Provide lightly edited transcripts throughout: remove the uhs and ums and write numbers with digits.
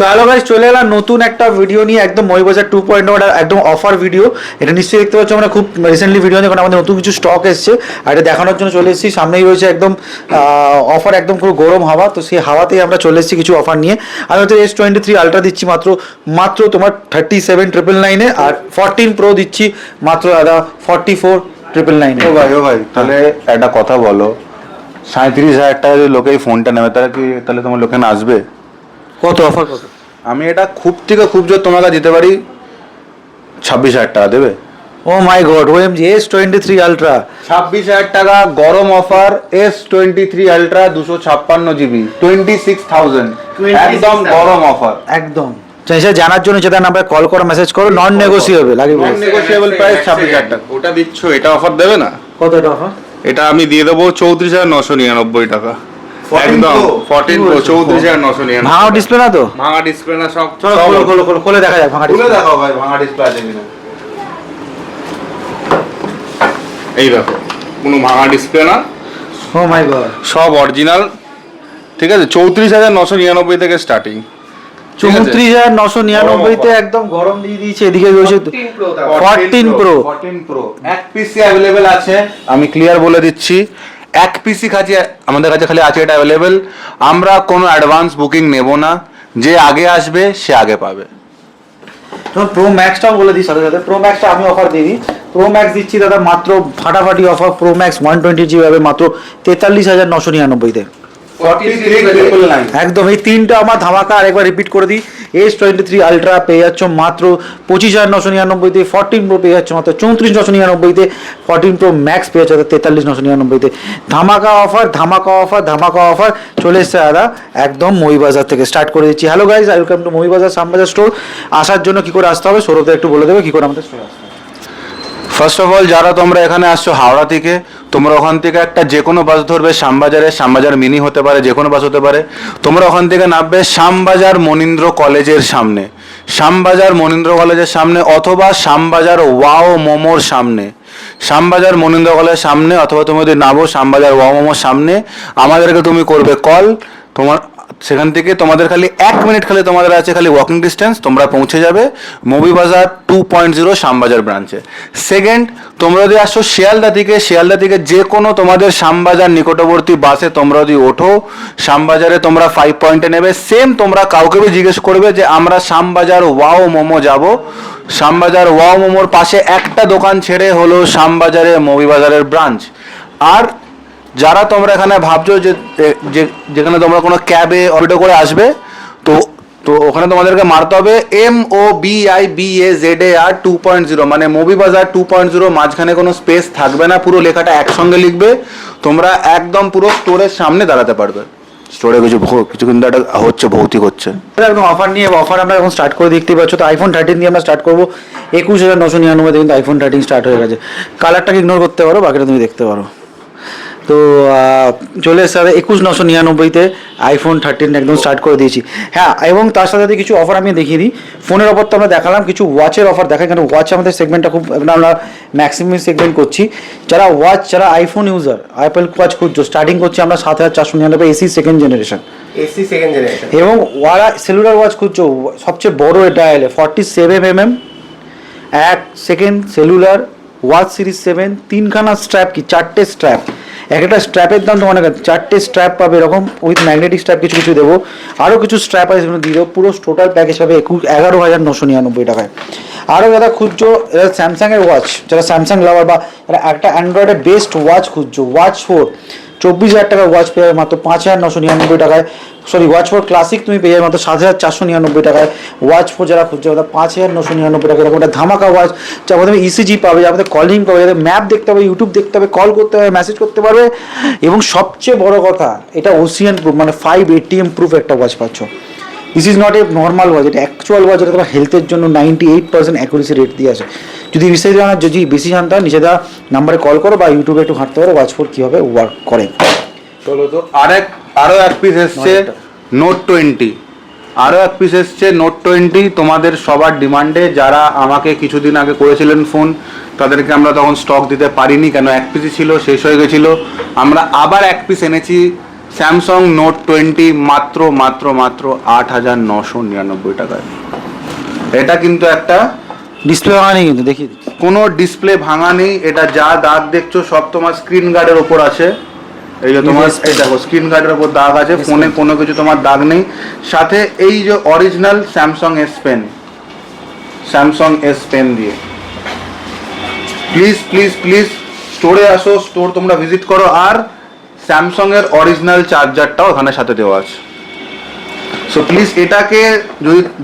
তো hello guys, চলে এলাম নতুন একটা ভিডিও নিয়ে, একদম মহিবাজার 2.0 একদম অফার ভিডিও। এটা নিশ্চয়ই দেখতে পাচ্ছ, আমরা খুব রিসেন্টলি ভিডিও যখন আমাদের নতুন কিছু স্টক এসছে আর এটা দেখানোর জন্য চলে এসেছি। সামনেই রয়েছে একদম অফার, একদম পুরো গরম হাওয়া। তো সেই হাওয়াতেই আমরা চলে এসেছি কিছু অফার নিয়ে। আমি হচ্ছে S23 আলট্রা দিচ্ছি মাত্র তোমার 37,999 আর 14 প্রো দিচ্ছি মাত্র দাদা 44,999। ও ভাই তাহলে একটা কথা বলো, 37,000 টাকা যদি লোকে এই ফোনটা নেবে তাহলে তোমার লোকে আসবে? কত অফার কত? আমি এটা খুব থেকে খুব জোর তোমাকে দিতে পারি 26,000 টাকা দেবে। ও মাই গড, OMG S23 আলট্রা 26,000 টাকা গরম অফার। S23 আলট্রা 256 GB 26,000 একদম গরম অফার একদম। সেটা জানার জন্য যেটা নাম্বারে কল করো, মেসেজ করো, নন নেগোসিয়েবল লাগে। নন নেগোসিয়েবল প্রাইস 26,000 টাকা। ওটা দিচ্ছ, এটা অফার দেবে না? কত এটা অফার? এটা আমি দিয়ে দেবো 34,999 টাকা। একদম 14 প্রো 34,999। ভাঙা ডিসপ্লে না তো? ভাঙা ডিসপ্লে না, সব খোলে দেখা যাক ভাঙা খুলে ডিসপ্লে। দেখাও ভাই, ভাঙা ডিসপ্লে আছে কিনা। এই দেখো, কোনো ভাঙা ডিসপ্লে না, ও মাই গড, সব অরিজিনাল। ঠিক আছে, 34,999 থেকে স্টার্টিং। 34,999 তে একদম গরম দিয়ে দিয়েছে। এদিকে রয়েছে 14 প্রো। 14 প্রো এক পিসি अवेलेबल আছে, আমি ক্লিয়ার বলে দিচ্ছি। এক পিসি কাছে আমাদের কাছে খালি আছে, এটা अवेलेबल। আমরা কোনো অ্যাডভান্স বুকিং নেব না, যে আগে আসবে সে আগে পাবে। তো প্রো ম্যাক্সটাও বলে দিই সাথে সাথে। প্রো ম্যাক্সটা আমি অফার দিয়ে দিই। প্রো ম্যাক্স দিচ্ছি দাদা মাত্র ফাটাফাটি অফার। প্রো ম্যাক্স 120GB হবে মাত্র 43,999 তে। 43,999 একদম এই তিনটা আমার ধামাকা। আরেকবার রিপিট করে দিই, S23 আলট্রা পেয়ে যাচ্ছ মাত্র 25,999 তে, 14 প্রো পেয়ে যাচ্ছ মাত্র 34,999 তে, 14 প্রো ম্যাক্স পেয়ে যাচ্ছে 43,999 তে। ধামাকা অফার, ধামাকা অফার, ধামাকা অফার চলে এসছে দাদা একদম মহিবাজার থেকে। স্টার্ট করে দিচ্ছি। Hello guys, welcome to Mahibazar Shyambazar store. আসার জন্য কি করে আসতে হবে সৌরভদা একটু বলে দেবে কি করে আমাদের স্টোরে আসতে হবে? ফার্স্ট অফ অল, যারা তোমরা এখানে আসছো হাওড়া থেকে, তোমরা ওখান থেকে একটা যে কোনো বাস ধরবে শ্যামবাজারে। শ্যামবাজার মিনি হতে পারে, যে কোনো বাস হতে পারে। তোমরা ওখান থেকে নামবে শ্যামবাজার মনীন্দ্র কলেজের সামনে, শ্যামবাজার মনীন্দ্র কলেজের সামনে, অথবা শ্যামবাজার ওয়াও মোমোর সামনে। শ্যামবাজার মনীন্দ্র কলেজের সামনে, অথবা তুমি যদি নামো শ্যামবাজার ওয়াও মোমোর সামনে, আমাদেরকে তুমি করবে কল। তোমার সেখান থেকে তোমাদের খালি 1 মিনিট খালি তোমাদের আছে, খালি ওয়াকিং ডিস্টেন্স, তোমরা পৌঁছে যাবে মৌবিবাজার 2.0 শ্যামবাজার ব্রাঞ্চে। সেকেন্ড, তোমরা যদি আসো শিয়ালদা থেকে যে কোনো তোমাদের শ্যামবাজার নিকটবর্তী বাসে তোমরা যদি ওঠো, শ্যামবাজারে তোমরা 5 পয়েন্টে নেবে। সেম তোমরা কাউকে জিজ্ঞেস করবে যে আমরা শ্যামবাজার ওয়াও মোমো যাব। শ্যামবাজার ওয়াও মোমোর পাশে একটা দোকান ছেড়ে হলো শ্যামবাজারে মৌবিবাজারের ব্রাঞ্চ। আর যারা তোমরা এখানে ভাবছো যেখানে তোমরা কোনো ক্যাবে অটো করে আসবে, তো ওখানে তোমাদেরকে মারতে হবে MOBIBAZAR 2.0, মানে মৌবিবাজার 2.0। মাঝখানে কোনো স্পেস থাকবে না, পুরো লেখাটা একসঙ্গে লিখবে। তোমরা একদম পুরো স্টোরের সামনে দাঁড়াতে পারবে। স্টোরে কিছু কিন্তু একটা হচ্ছে, ভৌতিক হচ্ছে একদম অফার নিয়ে। অফার আমরা এখন স্টার্ট করে দেখতে পাচ্ছ। তো iPhone 13 দিয়ে আমরা স্টার্ট করবো 21,999 কিন্তু iPhone 13 স্টার্ট হয়ে গেছে। কালারটাকে ইগনোর করতে পারো, বাকিটা তুমি দেখতে পারো। তো চলে এসে 21,999 তে iPhone 13 একদম স্টার্ট করে দিয়েছি। হ্যাঁ, এবং তার সাথে সাথে কিছু অফার আমি দেখিয়ে দিই। ফোনের অফার তো আমরা দেখালাম, কিছু ওয়াচের অফার দেখাই, কারণ ওয়াচ আমাদের সেগমেন্টটা খুব আমরা ম্যাক্সিমাম সেগমেন্ট করছি। যারা আইফোন ইউজার, অ্যাপেল ওয়াচ খুঁজছো, স্টার্টিং করছি আমরা 7,499 AC সেকেন্ড জেনারেশন। এবং ওয়ারা সেলুলার ওয়াচ খুঁজছো, সবচেয়ে বড় এটা এলে 47mm 1 second cellular watch series 7, 3খানা স্ট্র্যাপ, কি 4টে স্ট্র্যাপ। একটা স্ট্র্যাপের দাম তোমার 4টে স্ট্র্যাপ পাবে এরকম, উইথ ম্যাগনেটিক স্ট্র্যাপ কিছু দেবো। আরও কিছু স্ট্র্যাপ আছে সেগুলো দিয়ে দেবো। পুরো টোটাল প্যাকেজ হবে 11,999 টাকায়। আরও যারা খুঁজছো, এরা স্যামসাংয়ের ওয়াচ, যারা স্যামসাং লাভার বা এরা একটা অ্যান্ড্রয়েডের বেস্ট ওয়াচ খুঁজছো, ওয়াচ 4 24,000 টাকার ওয়াচ পেয়ে যাবে মাত্র 5,999 টাকায়। সরি, ওয়াচ 4 ক্লাসিক তুমি পেয়ে যাবে মাত্র 7,499 টাকায়। ওয়াচ 4 যারা খুঁজছে ওটা 5,999 টাকা। এরকম একটা ধামাকা ওয়াচ, যার মধ্যে ECG পাবে, যার মধ্যে কলিং পাবে, যাদের ম্যাপ দেখতে হবে, ইউটিউব দেখতে হবে, কল করতে হবে, মেসেজ করতে পারবে। এবং সবচেয়ে বড় কথা, এটা ওসিয়ান প্রুফ, মানে 5 ATM প্রুফ একটা ওয়াচ পাচ্ছ। This is not a normal watch, এটা অ্যাকচুয়াল ওয়াচ। এটা তোমার হেলথের জন্য 98% অ্যাকুরেসি রেট দিয়ে আছে। যদি বেশি জানতে হয়, নিচে দেওয়া নাম্বারে কল করো বা ইউটিউবে একটু ঘাঁটতে পারো ওয়াচ 4 কীভাবে ওয়ার্ক করে। চলো, তো আরো এক পিস এসছে নোট 20। আরও এক পিস এসছে নোট 20 তোমাদের সবার ডিমান্ডে। যারা আমাকে কিছুদিন আগে করেছিলেন ফোন, তাদেরকে আমরা তখন স্টক দিতে পারিনি, কেন এক পিসই ছিল, শেষ হয়ে গেছিলো। আমরা আবার এক পিস এনেছি স্যামসাং নোট 20 মাত্র মাত্র মাত্র 8,999 টাকায়। এটা কিন্তু একটা ডিসপ্লে ভাঙা নেই কিন্তু, দেখিয়ে দিচ্ছি। কোনো ডিসপ্লে ভাঙা নেই, এটা যা দাগ দেখছো সব তোমার স্ক্রিন গার্ডের ওপর আছে। এই যে তোমার এই দেখো স্ক্রিন গার্ডের ওপর দাগ আছে, ফোনে কোনো কিছু তোমার দাগ নেই। সাথে এই যে original Samsung S pen, Samsung S pen দিয়ে প্লিজ প্লিজ প্লিজ স্টোরে আসো, স্টোর তোমরা ভিজিট করো। আর স্যামসাং এর অরিজিনাল চার্জারটাও ওখানে সাথে দেওয়া আছে। সো প্লিজ এটাকে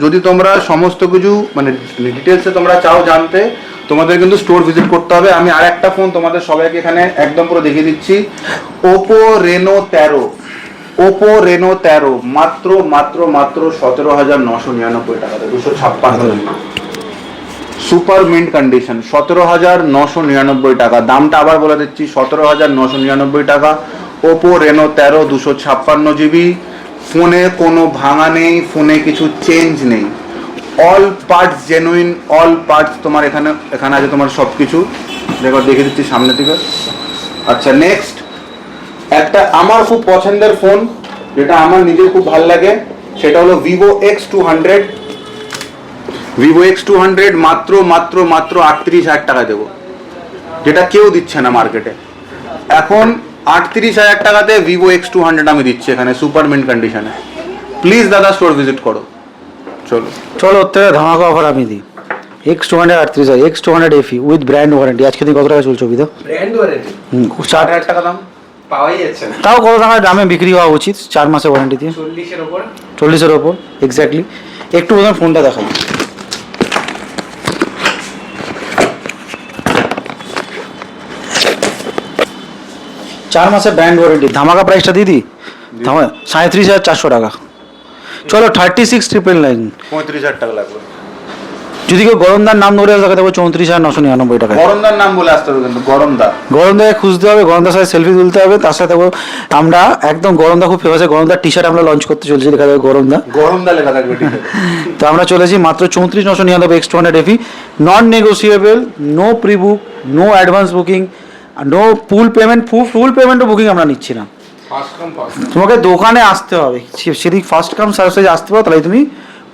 যদি তোমরা সমস্ত কিছু মানে ডিটেলসে তোমরা চাও জানতে, তোমাদের কিন্তু স্টোর ভিজিট করতে হবে। আমি আর একটা ফোন তোমাদের সবাইকে এখানে একদম পুরো দেখিয়ে দিচ্ছি, ওপো রেনো 13। ওপো রেনো 13 মাত্র মাত্র মাত্র 17,999 টাকাতে, 256 সুপার মিন্ট কন্ডিশন, 17,999 টাকা। দামটা আবার বলে দিচ্ছি, 17,999 টাকা। Oppo Reno 13 256 GB. ফোনে কোনো ভাঙা নেই, ফোনে কিছু চেঞ্জ নেই, all parts genuine, all parts তোমার এখানে আছে তোমার সব কিছু। দেখো দেখে দিচ্ছি সামনে থেকে। আচ্ছা নেক্সট একটা আমার খুব পছন্দের ফোন, যেটা আমার নিজের খুব ভালো লাগে, সেটা হলো ভিভো X200। ভিভো X200 মাত্র মাত্র মাত্র 38,000 টাকা দেবো, যেটা কেউ দিচ্ছে না মার্কেটে। এখন 38,000 টাকাতে ভিভো X200 আমি দিচ্ছি এখানে সুপার মিন্ট কন্ডিশনে। প্লিজ দাদা স্টোর ভিজিট করো। চলো চলো ওর থেকে ধামাকা অফার আমি দিই। X200 38,000, X200 FE with brand warranty. আজকে দিন কত টাকা চলছে অভিধ? ব্র্যান্ড ওয়ারেন্টি 60,000 টাকা দাম পাওয়াই যাচ্ছে না, তাও কত টাকার দামে বিক্রি হওয়া উচিত 4 মাসের ওয়ারেন্টি দিয়ে? 40-এর উপর। 40-এর ওপর এক্স্যাক্টলি। একটু প্রথমে ফোনটা দেখাই। চার মাসের ব্র্যান্ড ওয়ারেন্টি, ধামাকা প্রাইসটা দিদি, 37,400 টাকা। চলো 36,999। 35,000 টাকা লাগবে। যদি কেউ গরমদার নাম ধরে থাকে দেবো 34,999 টাকা। গরমদার নাম বলে আসতে হবে কিন্তু, গরমদা। গরমদাকে খুঁজতে হবে, গরমদার সাথে সেলফি তুলতে হবে। তার সাথে আমরা একদম গরমদা খুব ফেমাস, গরমদার টি শার্ট আমরা লঞ্চ করতে চলছি, দেখা যাবে গরমদা। গরমদা লেখা থাকবে ঠিক আছে। তো আমরা চলেছি মাত্র 34,999 X200 FE, non negotiable, no pre book, no advance booking, no full payment. Full পেমেন্টও বুকিং আমরা নিচ্ছি না, ফার্স্ট কাম ফার্স্ট। তোমাকে দোকানে আসতে হবে, সেদিক ফার্স্ট কাম সার্ভিসে আসতে হবে, তাহলে তুমি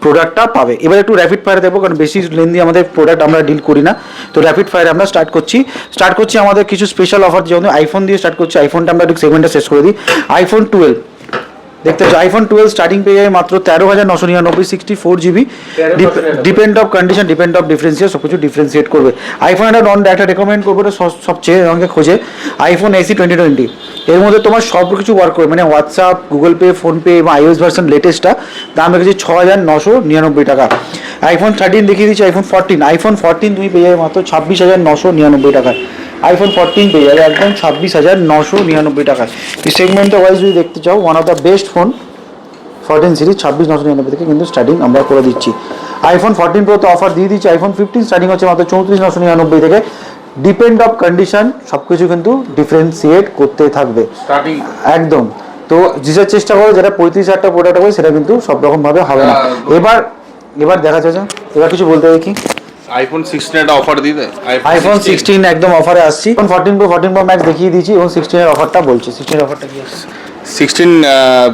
প্রোডাক্টটা পাবে। এবার একটু র্যাপিড ফায়ার দেবো, কারণ বেশি লেন্দি আমাদের প্রোডাক্ট আমরা ডিল করি না। তো র্যাপিড ফায়ারে আমরা স্টার্ট করছি আমাদের কিছু স্পেশাল অফার, যেমন আইফোন দিয়ে স্টার্ট করছি। আইফোনটা আমরা একটু সেগমেন্টটা শেষ করে দিই। আইফোন 12 দেখতে পাচ্ছ, আইফোন 12 স্টার্টিং পেয়ে যাবে মাত্র 13,999, 64 GB. Depend of condition, depend of differentiate, সব কিছু ডিফারেন্সিয়েট করবে। আইফোন একটা রেকমেন্ড করবো, এটা সবচেয়ে আমাকে খোঁজে আইফোন SE 2020। এর মধ্যে তোমার সব কিছু ওয়ার্ক করবে, মানে হোয়াটসঅ্যাপ, গুগল পে, ফোনপে এবং iOS ভার্সন লেটেস্টটা। দাম রেখেছি 6,999 টাকা। আইফোন 13 দেখিয়ে দিচ্ছি, আইফোন 14 তুমি পেয়ে যাবে মাত্র 26,999 টাকায়। আইফোন 14 পেয়ে যাবে একদম 26,999 টাকায়। এই সেগমেন্টে ওয়াইজ যদি দেখতে চাও, one of the best phone 14 series 26,999 থেকে কিন্তু স্টার্টিং আমরা করে দিচ্ছি। আইফোন 14 প্রো তো অফার দিয়ে দিচ্ছি। আইফোন 15 স্টার্টিং হচ্ছে মাত্র 34,999 থেকে। ডিপেন্ড অফ কন্ডিশন, সব কিছু কিন্তু ডিফারেন্সিয়েট করতে থাকবে স্টার্টিং একদম। তো জিসার চেষ্টা করো, যেটা 35,000 প্রোডাক্ট হবে সেটা কিন্তু সব রকম ভাবে হবে না। এবার দেখা যাচ্ছে, এবার কিছু বলতে হবে কি? আইফোন 16 একটা অফার দিয়ে দেয়। আইফোন 16 একদম অফারে আসছি। 14 প্রো ম্যাক্স দেখিয়ে দিয়েছি এবং 16 এর অফারটা বলছি। 16 এর অফারটা কি আছে? 16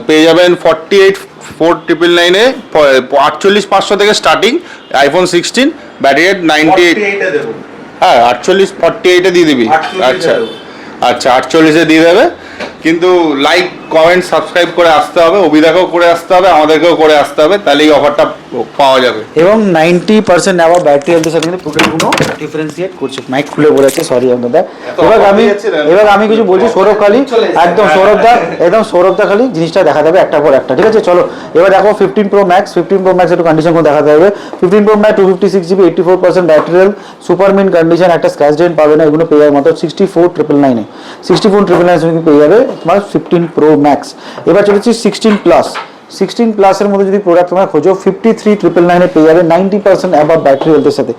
পেয়ে যাবেন 48,499 এ, 48,500 থেকে স্টার্টিং আইফোন 16, ব্যাটারি হেড 98। হ্যাঁ 48 এ দিয়ে দিবি। 48 আচ্ছা দেবো। আচ্ছা 48 এ দিয়ে দেবে, কিন্তু লাইক কমেন্ট সাবস্ক্রাইব করে আসতে হবে, অভিদাকেও করে আসতে হবে, আমাদেরকেও করে আসতে হবে, তাহলে এই অফারটা পাওয়া যাবে। এবং 90% নেওয়া ব্যাটারি হেলথের সাথে কিন্তু প্রোডাক্টগুলো ডিফারেন্সিয়েট করছে। মাইক খুলে বলেছে, সরি আপনাদের। এবার আমি কিছু বলছি, সৌরভ খালি একদম সৌরভদা খালি জিনিসটা দেখা যাবে একটা পর একটা, ঠিক আছে? চলো এবার দেখো 15 প্রো ম্যাক্স একটু কন্ডিশন করে দেখা যাবে। 15 pro max 256 GB, 84% battery health, super mint condition, একটা স্ক্র্যাচ ডেন্ট পাবে না। এগুলো পেয়ে যাবে মাত্র 64,999 64,999 পেয়ে যাবে তোমার 15 প্রো ম্যাক্স। এবার চলেছি 16 প্লাসের মধ্যে যদি প্রোডাক্ট তোমরা খোঁজো, 53,999 এ পেয়ে যাবে 90% অ্যাবাভ ব্যাটারি হেলথের সাথে।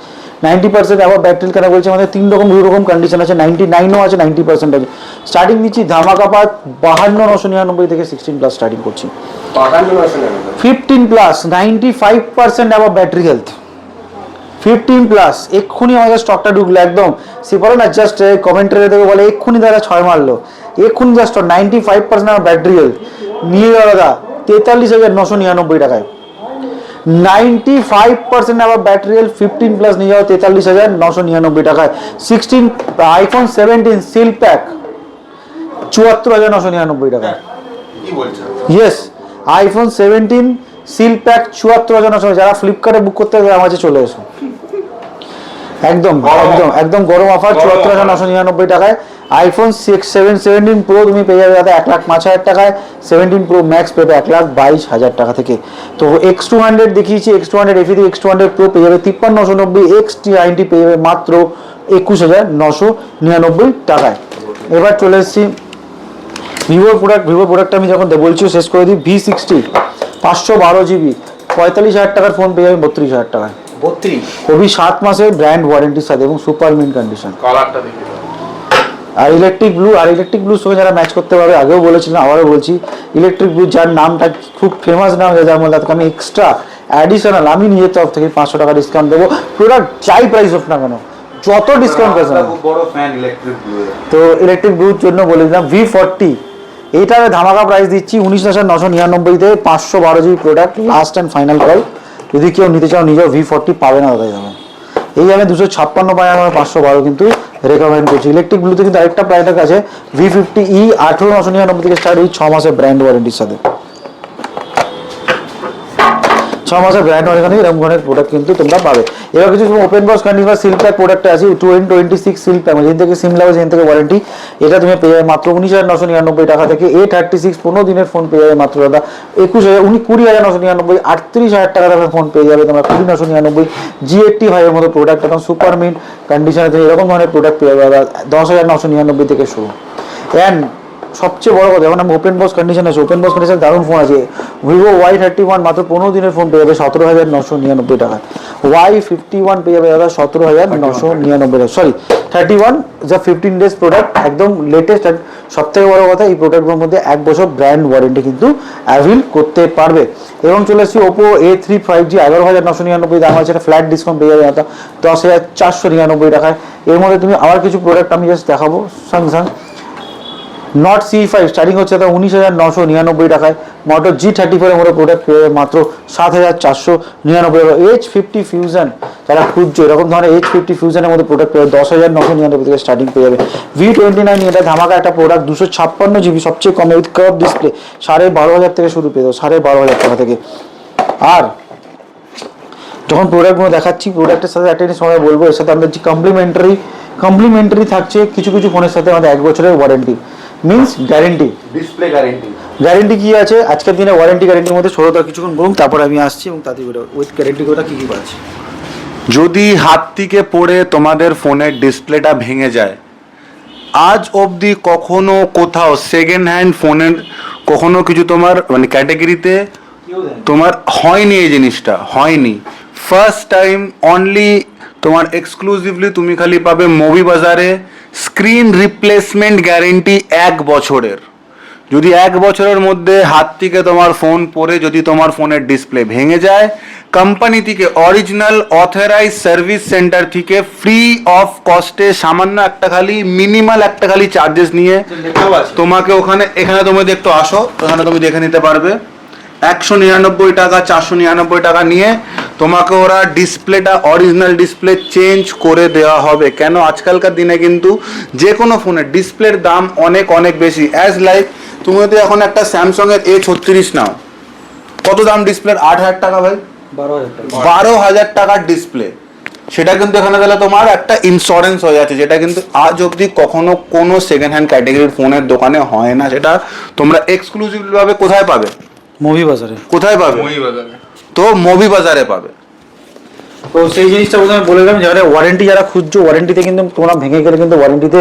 90% অ্যাবাভ ব্যাটারি কেন বলছে, আমাদের দু রকম কন্ডিশন আছে, 99ও আছে, 90% আছে। স্টার্টিং দিচ্ছি ধামাকা পা 52,999 থেকে 16 প্লাস স্টার্টিং করছি। 15 প্লাস 95% অ্যাবাভ ব্যাটারি হেলথ, 15+ এক্ষুনি আমাদের স্টকটা ঢুকলো একদম সে বলো না জাস্ট কমেন্টারে দেখে বলে এক্ষুনি তারা 6 মারলো, এক্ষুনি জাস্ট 95% আমার ব্যাটারি হেলথ নিয়ে গেল দাদা 43,999 টাকায়। 95% আবার ব্যাটারি হেলথ 15+ নিয়ে যাও 43,999 টাকায়। 16 আইফোন 17 সিল প্যাক 74,999 টাকায়। কি বলছো? Yes, iPhone 17 seal pack 74,999। যারা ফ্লিপকার্টে বুক করতে হবে আমার কাছে চলে এসো, একদম একদম একদম গরম অফার 74,999 টাকায়। আইফোন 17 প্রো তুমি পেয়ে যাবে দাদা 1,05,000 টাকায়, 17 প্রো ম্যাক্স পেবে 1,22,000 টাকা থেকে। তো X200 দেখিয়েছি, X200 FE থেকে X200 প্রো পেয়ে যাবে 53,990, X90 পেয়ে যাবে মাত্র 21,999 টাকায়। এবার চলে এসেছি ভিভোর প্রোডাক্ট আমি যখন বলছি শেষ করে দিই। V60 512GB 45,000 টাকার ফোন পেয়ে যাবে 32,000 টাকায়, 32 খুবই 7 মাসের ব্র্যান্ড ওয়ারেন্টির সাথে এবং সুপার মিন্ট কন্ডিশন। কালারটা দেখে দাও। আর ইলেকট্রিক ব্লুর সঙ্গে যারা ম্যাচ করতে পারবে, আগেও বলেছিলাম আবারও বলছি, ইলেকট্রিক ব্লু যার নামটা খুব ফেমাস নাম হয়ে যার মধ্যে আমি এক্সট্রা অ্যাডিশনাল আমি নিজের তরফ থেকে 500 টাকা ডিসকাউন্ট দেবো। প্রোডাক্ট যাই প্রাইস হোক না কেন, যত ডিসকাউন্ট পেয়েছে না। খুব বড় ফ্যান ইলেকট্রিক ব্লু। তো ইলেকট্রিক ব্লুর জন্য বলে দিলাম V40, এইটা আমি ধামাকা প্রাইস দিচ্ছি 19,999 তে। 512GB product, last and final call. যদি কেউ নিতে চাও নিজেও V40 পাবে না দাদা দামে, এই আমি 256 পাই, আমার 512 কিন্তু রেকমেন্ড করছি। ইলেকট্রিক ব্লুতে কিন্তু আরেকটা প্রাইসের কাছে V50e 18,999 থেকে স্টার্ট, ওই 6 মাসের ব্র্যান্ড ওয়ারেন্টির সাথে। 6 মাসের ব্র্যান্ড ওয়ারেন্টি এরকম ধরনের প্রোডাক্ট কিন্তু তোমরা পাবে। এবার কিছু open box conditioner seal pack product আছে 2026 সিল প্যাক, যেখান থেকে সিম লাগবে সেখান থেকে ওয়ারেন্টি। এটা তুমি পেয়ে যাবে মাত্র 19,999 টাকা থেকে। A36 15 দিনের ফোন পেয়ে যাবে মাত্র দাদা 20,999, 38,000 টাকা দামের ফোন পেয়ে যাবে তোমরা 20,999। G80 ভাইয়ের মতো প্রোডাক্ট এখন সুপার মিন্ট কন্ডিশনে তুমি এরকম ধরনের প্রোডাক্ট পেয়ে যাবে দাদা 10,999 থেকে শুরু। অ্যান্ড সবচেয়ে বড় কথা, এখন আমি ওপেন বক্স কন্ডিশন আছে, ওপেন বক্স কন্ডিশন দারুণ ফোন আছে। ভিভো Y31 মাত্র 15 দিনের ফোন পেয়ে যাবে 17,999 টাকা। Y51 পেয়ে যাবে দাদা 17,999 টাকা, সরি 31 যা 15 ডেজ প্রোডাক্ট, একদম লেটেস্ট। আর সব থেকে বড় কথা, এই প্রোডাক্টগুলোর মধ্যে 1 বছর ব্র্যান্ড ওয়ারেন্টি কিন্তু অ্যাভেল করতে পারবে। এবং চলে আসছি ওপো A3 5G 11,999 দাম আছে, এটা ফ্ল্যাট ডিসকাউন্ট পেয়ে যাবে দাদা 10,499 টাকায়। এর মধ্যে তুমি আবার কিছু প্রোডাক্ট আমি জাস্ট দেখাবো স্যামসাং Note CE5 স্টার্টিং হচ্ছে 19,999 টাকায়। মোটো G34 এর মতো প্রোডাক্ট পেয়ে যাবে মাত্র 7,499 টাকা। H50 ফিউশন যারা খুঁজছো এরকম ধরনের H50 ফিউশনের মতো প্রোডাক্ট পেয়ে 10,999 থেকে স্টার্টিং পেয়ে যাবে। V29 এটা ধামাকা একটা প্রোডাক্ট 256GB সবচেয়ে কমে উইথ কার্ভ ডিসপ্লে 12,500 থেকে শুরু পেয়ে যাবে 12,500 টাকা থেকে। আর যখন প্রোডাক্টগুলো দেখাচ্ছি প্রোডাক্টের সাথে একটা জিনিস আমরা বলবো, এর সাথে আমাদের যে কমপ্লিমেন্টারি থাকছে কিছু কিছু ফোনের সাথে আমাদের 1 বছরের warranty, means guarantee, display guarantee. Guarantee কি আছে আজকের দিনে গ্যারেন্টির মধ্যে ছোটটা কিছুক্ষণ বলুন, তারপর আমি আসছি এবং তাতে উইথ গ্যারেন্টি কোটা কি কি আছে। যদি হাত থেকে পড়ে তোমাদের ফোনের ডিসপ্লেটা ভেঙে যায়, আজ অবধি কখনো কোথাও সেকেন্ড হ্যান্ড ফোনের কখনো কিছু তোমার মানে ক্যাটাগরিতে তোমার হয়নি, এই জিনিসটা হয়নি। ফার্স্ট টাইম অনলি তোমার এক্সক্লুসিভলি তুমি খালি পাবে মুভি বাজারে স্ক্রিন রিপ্লেসমেন্ট গ্যারেন্টি 1 বছরের। যদি 1 বছরের মধ্যে হাত থেকে তোমার ফোন পড়ে যদি তোমার ফোনের ডিসপ্লে ভেঙে যায়, কোম্পানি থেকে অরিজিনাল অথরাইজ সার্ভিস সেন্টার থেকে ফ্রি অফ কস্টে সামান্য একটা খালি মিনিমাল একটা খালি চার্জেস নিয়ে তোমাকে এখানে তুমি একটু আসো, ওখানে তুমি দেখে নিতে পারবে 199 টাকা 499 টাকা নিয়ে তোমাকে ওরা ডিসপ্লেটা অরিজিনাল ডিসপ্লে চেঞ্জ করে দেওয়া হবে। কেন আজকালকার দিনে কিন্তু যে কোনো ফোনের ডিসপ্লের দাম অনেক অনেক বেশি। অ্যাজ লাইক তুমি যদি এখন একটা স্যামসাং এর A36 নাও, কত দাম ডিসপ্লের? 8,000 টাকা ভাই, 12,000 টাকার ডিসপ্লে। সেটা কিন্তু এখানে তাহলে তোমার একটা ইন্স্যুরেন্স হয়ে যাচ্ছে, যেটা কিন্তু আজ অবধি কখনো কোনো সেকেন্ড হ্যান্ড ক্যাটাগরির ফোনের দোকানে হয় না। সেটা তোমরা এক্সক্লুসিভলি ভাবে কোথায় পাবে? মুভি বাজারে। কোথায় পাবে? তো মুভি বাজারে পাবে। তো সেই জিনিসটা প্রথমে বলে দিলাম, যারা ওয়ারেন্টি যারা খুঁজছো, ওয়ারেন্টিতে কিন্তু তোমরা ভেঙে গেলে কিন্তু ওয়ারেন্টিতে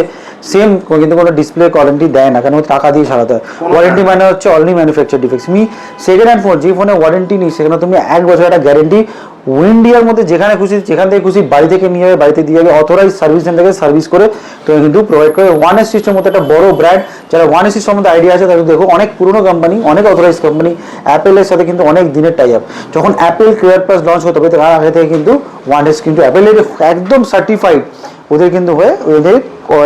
সেম কিন্তু কোনো ডিসপ্লে ওয়ারেন্টি দেয় না, কারণ টাকা দিয়ে সারাতে হয়। ওয়ারেন্টি মানে হচ্ছে অনলি ম্যানুফ্যাকচার ডিফেক্টস। তুমি সেকেন্ড হ্যান্ড ফোন যে ফোনে ওয়ারেন্টি নেই সেখানে তুমি 1 বছর একটা গ্যারেন্টি ইন্ডিয়ার মধ্যে যেখানে খুশি যেখান থেকে খুশি বাড়ি থেকে নিয়ে যাবে, বাড়িতে দিয়ে যাবে, অথরাইজ সার্ভিস সেন্টারকে সার্ভিস করে তো কিন্তু প্রোভাইড করে। ওয়ান এস সিস্টেম মতো একটা বড় ব্র্যান্ড, যারা ওয়ান এস সম্বন্ধে আইডিয়া আছে তাদের দেখো অনেক পুরনো কোম্পানি, অনেক অথরাইজ কোম্পানি, অ্যাপেলের সাথে কিন্তু অনেক দিনের টাই আপ। যখন অ্যাপেল ক্লিয়ার প্লাস লঞ্চ হতে হবে তার আগে থেকে কিন্তু ওয়ান এস কিন্তু অ্যাপেলের একদম সার্টিফাইড ওদের কিন্তু হয়ে ওদের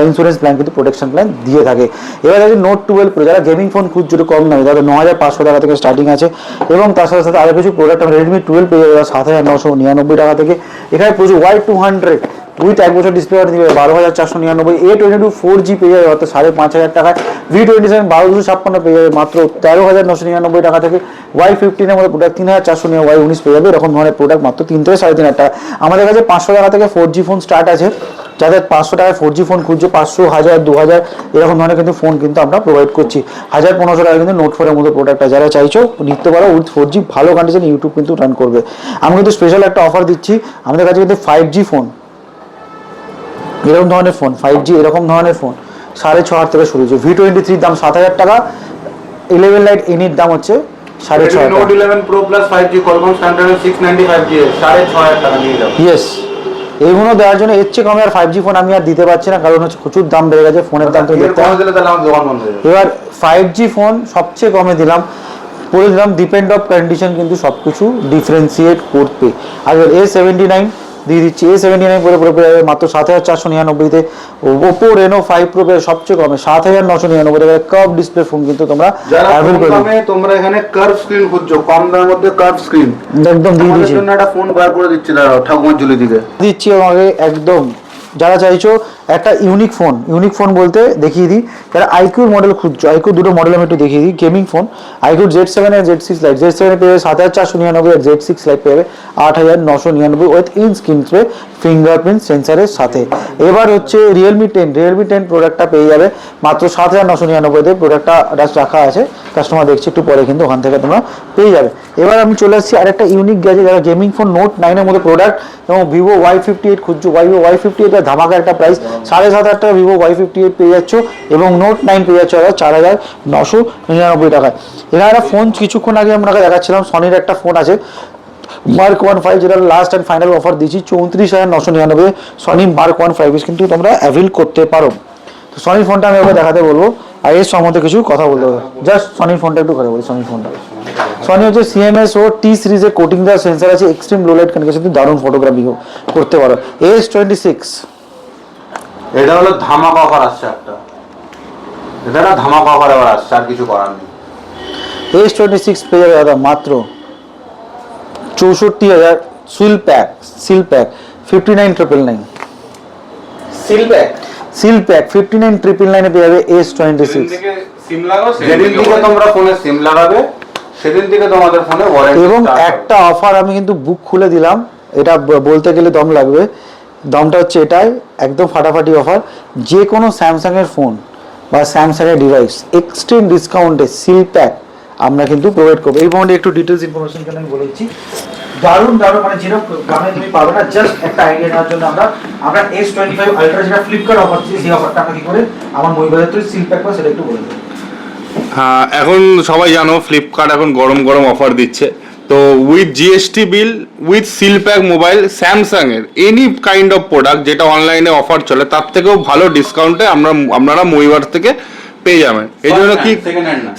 ইন্স্যুরেন্স প্ল্যান কিন্তু প্রোটেকশন প্ল্যান দিয়ে থাকে। এবার আছে নোট 12 প্রো, যারা গেমিং ফোন খুঁজছে একটু কম দামে, তাদের 9500 টাকা থেকে স্টার্টিং আছে এবং তার সাথে সাথে আরও কিছু প্রোডাক্ট আমরা রেডমি 12 পেয়ে যাবে 7999 টাকা থেকে। এখানে প্রচুর Y200 উইথ 1 বছর ডিসপ্লে ওয়ারেন্টি পেয়ে 12499, A22 4G পেয়ে যাবে অর্থাৎ 5500 টাকায়, V27 12256 পেয়ে যাবে মাত্র 13999 টাকা থেকে, Y15 এর মধ্যে প্রোডাক্ট 3400, Y19 পেয়ে যাবে। এরকম ধরনের প্রোডাক্ট মাত্র 3 থেকে 3500 টাকা। আমাদের কাছে 500 টাকা থেকে 4G ফোন স্টার্ট আছে, যাদের 500 টাকায় 4G ফোন খুঁজছে 500, 1000, 2000 এরকম ধরনের কিন্তু ফোন কিন্তু আমরা প্রোভাইড করছি। 1000-1500 টাকা কিন্তু নোট 4 এর মধ্যে প্রোডাক্টটা যারা চাইছো নিতে পারো উইথ 4G ভালো কন্ডিশন, ইউটিউব কিন্তু রান করবে। আমি কিন্তু স্পেশাল একটা অফার দিচ্ছি, আমাদের কাছে কিন্তু 5G ফোন, এরকম ধরনের ফোন 5G এরকম ধরনের ফোন 6500 থেকে শুরু হচ্ছে। V23 দাম 7000 টাকা, 11 লাইট এনির দাম হচ্ছে 6500 নোট টাকা। 11 pro plus 5G Qualcomm Snapdragon 695 GS 6500 টাকা নিয়ে যাও। ইয়েস, এইগুলো দেওয়ার জন্য এর চেয়ে কমে আর 5G ফোন আমি আর দিতে পারছি না, কারণ হচ্ছে প্রচুর দাম বেড়ে গেছে ফোনের দাম তো দেখতে হবে। দিলে তাহলে আমার দোকান বন্ধ হয়ে যাবে। এবার 5G ফোন সবচেয়ে কমে দিলাম, বলে দিলাম ডিপেন্ড অফ কন্ডিশন কিন্তু সব কিছু ডিফারেন্সিয়েট করবে। আর A79 দিয়ে দিচ্ছি, A79 পরে পেয়ে যাবে মাত্র 7499-তে। ওপো রেনো 5 প্রো সবচেয়ে কমে 7999 টাকায় কার্ভ ডিসপ্লে ফোন কিন্তু তোমরা যারা অ্যাভেল কম করে দামে তোমরা এখানে কার্ভ স্ক্রিন খুঁজছো, কম দামের মধ্যে কার্ভ স্ক্রিন একদম দিয়ে দিচ্ছি একটা ফোন বার করে দিচ্ছি, দাঁড়াও ঠাকুমার ঝুলি দিকে দিচ্ছি আমাকে একদম। যারা চাইছো একটা ইউনিক ফোন বলতে দেখিয়ে দিই, যারা আইকিউর মডেল খুঁজছো, আইকিউ দুটো মডেল আমি একটু দেখিয়ে দিই। গেমিং ফোন আইকিউ Z7 আর Z6 লাইট, Z7 পেয়ে 7499 আর Z6 লাইট পেয়ে 8999 উইথ ইন স্ক্রিন ট্রে ফিঙ্গারপ্রিন্ট সেন্সারের সাথে। এবার হচ্ছে রিয়েলমি 10 প্রোডাক্টটা পেয়ে যাবে মাত্র 7999-তে। প্রোডাক্টটা রাখা আছে, কাস্টমার দেখছি একটু পরে কিন্তু ওখান থেকে তোমরা পেয়ে যাবে। এবার আমি চলে আসছি আরেকটা ইউনিক গ্যাজেট, যারা গেমিং ফোন নোট 9 এর মধ্যে প্রোডাক্ট এবং ভিভো Y58 খুঁজছো, ভিভো Y58 এর ধামাকা একটা প্রাইস 7500 টাকা ভিভো Y58 পেয়ে যাচ্ছ এবং নোট 9 পেয়ে যাচ্ছ 4999 টাকায়। এখানে একটা ফোন কিছুক্ষণ আগে আপনাকে দেখাচ্ছিলাম, সনির একটা ফোন আছে মার্ক 15, যেটা লাস্ট অ্যান্ড ফাইনাল অফার দিচ্ছি 34,999, সনি মার্ক 15 কিন্তু তোমরা অ্যাভেল করতে পারো। তো সনির ফোনটা আমি ওকে দেখাতে বলবো আর এর সম্বন্ধে কিছু কথা বলতে হবে। জাস্ট সনির ফোনটা একটু কথা বলি। সনির ফোনটা সনি হচ্ছে CMS ও T সিরিজের কোটিং দেওয়া সেন্সার আছে, এক্সট্রিম লো লাইট কন্ডিশন দারুণ ফটোগ্রাফি করতে পারো। S26 এটা হলো ধামাকা অফার আসছে একটা, এটা না ধামাকা অফার এবার আসছে, আর কিছু করার নেই। S26 পেয়ে যাবে দাদা মাত্র 64,000 সিল প্যাক 59,999 সিল প্যাক 59,999 পেয়ে যাবে S26। যেদিন থেকে তোমরা ফোনে সিম লাগাবে সেদিন থেকে তোমাদের ফোনে ওয়ারেন্টি। এবং একটা অফার আমি কিন্তু বুক খুলে দিলাম, এটা বলতে গেলে দম লাগবে, দমটা হচ্ছে এটাই একদম ফাটাফাটি অফার। যে কোনো স্যামসাংয়ের ফোন বা স্যামসাংয়ের ডিভাইস এক্সট্রিম ডিসকাউন্টে সিল প্যাক আমরা কিন্তু প্রোভাইড করবো। এই ফোনটি একটু ডিটেলস ইনফরমেশন কেন আমি বলে দিচ্ছি, দারুণ মানে যেরকম দামে তুমি পাবে না, জাস্ট একটা আইডিয়া নেওয়ার জন্য আমরা S25 আলট্রা যেটা ফ্লিপকার্ট অফার দিচ্ছি, সেই অফারটা আমরা কি করে আমার মহিবাজার তো সিল প্যাক সেটা একটু বলে দেবো। হ্যাঁ, এখন সবাই জানো ফ্লিপকার্ট এখন গরম অফার দিচ্ছে। তো with GST bill with seal pack mobile Samsung এর এনি কাইন্ড অফ প্রোডাক্ট যেটা অনলাইনে অফার চলে তার থেকেও ভালো ডিসকাউন্টে আপনারা মহিবার থেকে পেয়ে যাবেন। এই জন্য কি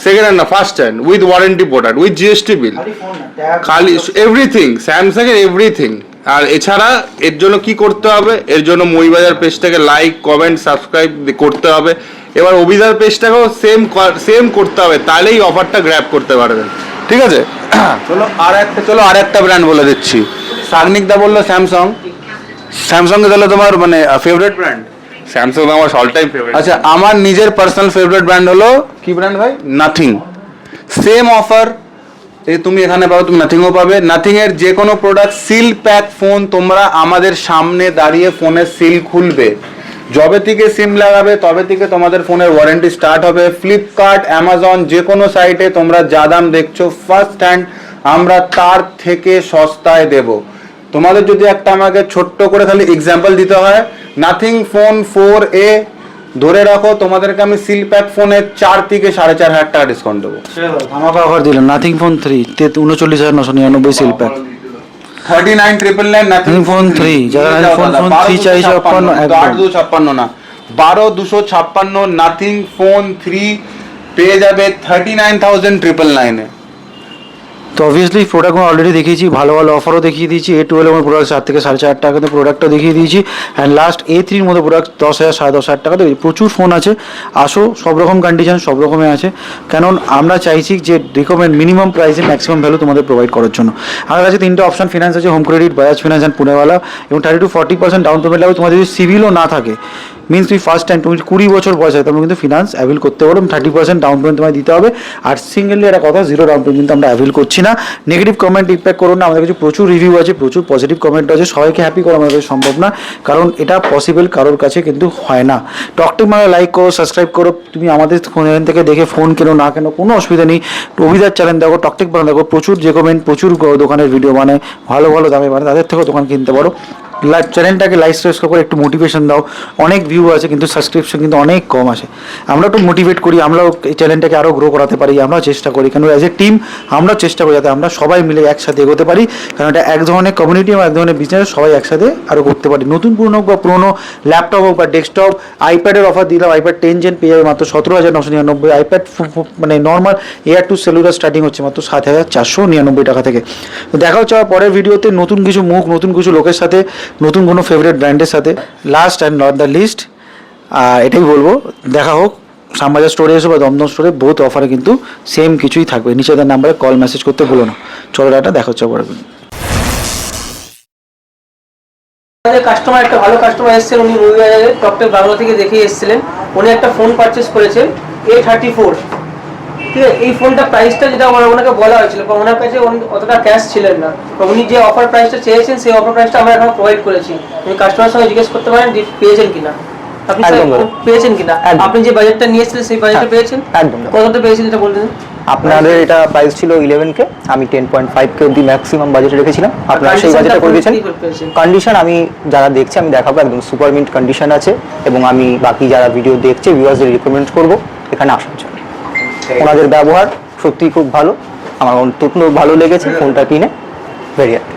সেকেন্ড হ্যান্ড না first hand with warranty product with GST বিল খালি এভরিথিং স্যামসাং এর এভরিথিং। আর এছাড়া এর জন্য কি করতে হবে, এর জন্য মহিবাজার পেজটাকে লাইক কমেন্ট সাবস্ক্রাইব করতে হবে। এবার অভিজার পেজটাকেও সেম করতে হবে, তাহলেই অফারটা গ্র্যাব করতে পারবেন। ঠিক আছে, চলো আর একটা ব্র্যান্ড বলে দিচ্ছি। সাগনিক দা বললো স্যামসাং এ তাহলে তোমার মানে ফেভারিট ব্র্যান্ড? স্যামসাং আমার অল টাইম ফেভারিট। আচ্ছা, আমার নিজের পার্সোনাল ফেভারিট ব্র্যান্ড হলো কি ব্র্যান্ড ভাই? নাথিং। সেম অফার তুমি এখানে পাবে, তুমি নাথিংও পাবে। নাথিং এর যে কোনো প্রোডাক্ট সিল প্যাক ফোন তোমরা আমাদের সামনে দাঁড়িয়ে ফোনের সিল খুলবে, যবে থেকে সিম লাগাবে তবে থেকে তোমাদের ফোনের ওয়ারেন্টি স্টার্ট হবে। ফ্লিপকার্ট অ্যামাজন যে কোনো সাইটে তোমরা যা দাম দেখছো ফার্স্ট হ্যান্ড আমরা তার থেকে সস্তায় দেব। তোমাদের যদি একটা আমাকে ছোট্ট করে খালি এক্সাম্পল দিতে হয়, নাথিং ফোন 4A ধরে রাখো, তোমাদেরকে আমি সিল প্যাক ফোনে 4 থেকে 4,500 টাকা ডিসকাউন্ট দেবো। ধামাকা অফার দিলাম nothing phone 3 39,999 seal pack. 39,999 nothing phone 3 যারা ফোন 3 চাইছে আপনার একদম 8256 না 12256 নাথিং ফোন 3 পেয়ে যাবে 39,999 এ। তো অবভিয়াসলি প্রোডাক্টগুলো অলরেডি দেখিয়েছি, ভালো ভালো অফারও দেখিয়ে দিয়েছি। A12 এর প্রোডাক্ট 7 থেকে 4.5 টাকাতে প্রোডাক্টটা দেখিয়ে দিয়েছি। অ্যান্ড লাস্ট A3 মধ্যে প্রোডাক্ট 10,000 10,500 টাকাতে প্রচুর ফোন আছে। আসো, সব রকম কন্ডিশন সব রকমের আছে, কারণ আমরা চাইছি যে রিকমেন্ড মিনিমাম প্রাইসে ম্যাক্সিমাম ভ্যালু তোমাদের প্রোভাইড করার জন্য। আমার কাছে 3টে অপশন ফিনান্স আছে, home credit, Bajaj finance and Poonawalla, এবং 30 to 40% ডাউন পেমেন্ট লাগবে। তোমাদের যদি সিভিলও না থাকে, মিনস তুমি ফার্স্ট টাইম, তুমি 20 বছর বয়স হয়, তুমি কিন্তু ফিনান্স অ্যাভেল করতে পারো। 30% ডাউন পেমেন্ট তোমায় দিতে হবে। আর সিঙ্গেলি একটা কথা, 0 ডাউন পেমেন্ট কিন্তু আমরা অ্যাভেল করছি না। নেগেটিভ কমেন্ট ইম্প্যাক্ট করো না, আমাদের কাছে প্রচুর রিভিউ আছে, প্রচুর পজিটিভ কমেন্ট আছে। সবাইকে হ্যাপি করা আমাদের কাছে সম্ভব না, কারণ এটা পসিবল কারোর কাছে কিন্তু হয় না। টকটেক মানে লাইক করো, সাবস্ক্রাইব করো। তুমি আমাদের ফোন থেকে দেখে ফোন কেনো না কেন কোনো অসুবিধা নেই। অভিদার চ্যানেল দেখো, টকটেক বানানো দেখো, প্রচুর যে কমেন্ট, প্রচুর দোকানের ভিডিও মানে ভালো ভালো দামে মানে তাদের থেকেও দোকান কিনতে পারো। চ্যানেলটাকে লাইক সাবস্ক্রাইব করে একটু মোটিভেশন দাও। অনেক ভিউ আছে কিন্তু সাবস্ক্রিপশন কিন্তু অনেক কম আসে। আমরা একটু মোটিভেট করি, আমরাও এই চ্যানেলটাকে আরও গ্রো করাতে পারি, আমরাও চেষ্টা করি, কারণ অ্যাজ এ টিম আমরাও চেষ্টা করি যাতে আমরা সবাই মিলে একসাথে এগোতে পারি, কারণ এটা এক ধরনের কমিউনিটি এবং এক ধরনের বিজনেস, সবাই একসাথে আরও করতে পারি। নতুন পুরনো বা পুরোনো ল্যাপটপ হোক বা ডেস্কটপ, আইপ্যাডের অফার দিলাম, আইপ্যাড 10 Gen পেয়ে যাবে মাত্র 17,999। আইপ্যাড মানে normal air two cellular starting হচ্ছে মাত্র 7,499 টাকা থেকে। তো দেখা হচ্ছে আবার পরের ভিডিওতে নতুন কিছু মুখ, নতুন কিছু লোকের সাথে, নতুন কোনো ফেভারিট ব্র্যান্ডের সাথে। Last and not the list, এটাই বলবো, দেখা হোক শ্যামবাজার স্টোরে এসো বা দমদম স্টোরে, বহুত অফারে কিন্তু সেম কিছুই থাকবে। নিচে তার নাম্বারে কল মেসেজ করতে ভুলো না। চলো ডাটা, দেখা হচ্ছে পরে। আমাদের কাস্টমার, একটা ভালো কাস্টমার এসেছিলেন, উনি রবিবাজারে টকটেক বাংলা থেকে দেখে এসেছিলেন। উনি একটা ফোন পারচেস করেছেন A34, ঠিক আছে। এই ফোনটা প্রাইসটা যেটা ওনাকে বলা হয়েছিল, ওনার কাছে অতটা ক্যাশ ছিলেন না, উনি যে অফার প্রাইসটা চেয়েছেন সেই অফার প্রাইসটা আমরা এখন প্রোভাইড করেছি। উনি কাস্টমারের সঙ্গে জিজ্ঞেস করতে পারেন যে পেয়েছেন কিনা, আপনি পেয়েছেন কিনা, আপনি যে বাজেটটা নিয়েছিলেন সেই বাজেটটা পেয়েছেন, একদম। কতটা পেয়েছেন এটা বলতেন। আপনাদের এটা প্রাইস ছিল 11K, আমি 10.5K অবধি ম্যাক্সিমাম বাজেট রেখেছিলাম। আপনারা সেই বাজেটটা করে দিয়েছেন। কন্ডিশন আমি যারা দেখছে আমি দেখাবো, একদম সুপার মিন্ট কন্ডিশন আছে, এবং আমি বাকি যারা ভিডিও দেখছে ভিউয়ার্সদের রিকমেন্ড করবো এখানে আসার জন্য। ওনাদের ব্যবহার সত্যিই খুব ভালো, আমার অত্যন্ত ভালো লেগেছে ফোনটা কিনে। Very happy.